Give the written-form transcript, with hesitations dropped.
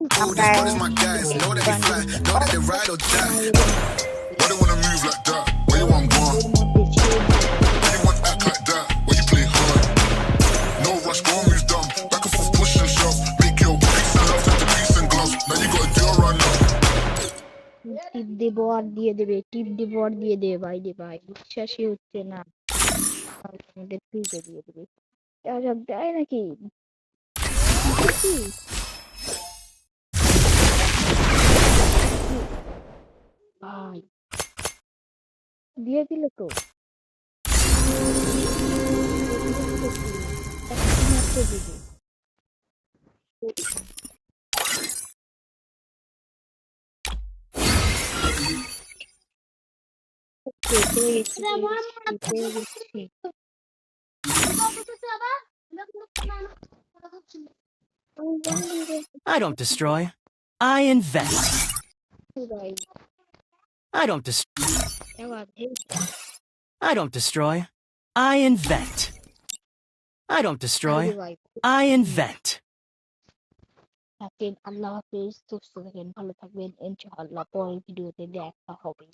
All these brothers, my guys, know that they fly, know that they ride or die. Why they wanna move like that? Why you want one? Why you want act like that? Why you play hard? No rush, go and move dumb. Back and forth, push and shove. Make your peace and love into peace and gloves. Now you got a deal right now. টিপ দেবো আর দিয়ে দেবে, টিপ দেবো আর দিয়ে দেবে, ভাই রে ভাই বিশ্বাসই হচ্ছে না। আমাদের ফ্রিজে দিয়ে দেবে, সব দেয় নাকি? ভাই দিয়ে দিল তো, দিবে। I don't destroy. I invent. I don't destroy. I don't destroy. I invent. I don't destroy. I invent. থাকেন, আল্লাহ হাফেজ, সুস্থ থাকেন, ভালো থাকবেন, ইনশাআল্লাহ পরের ভিডিওতে দেখা হবে।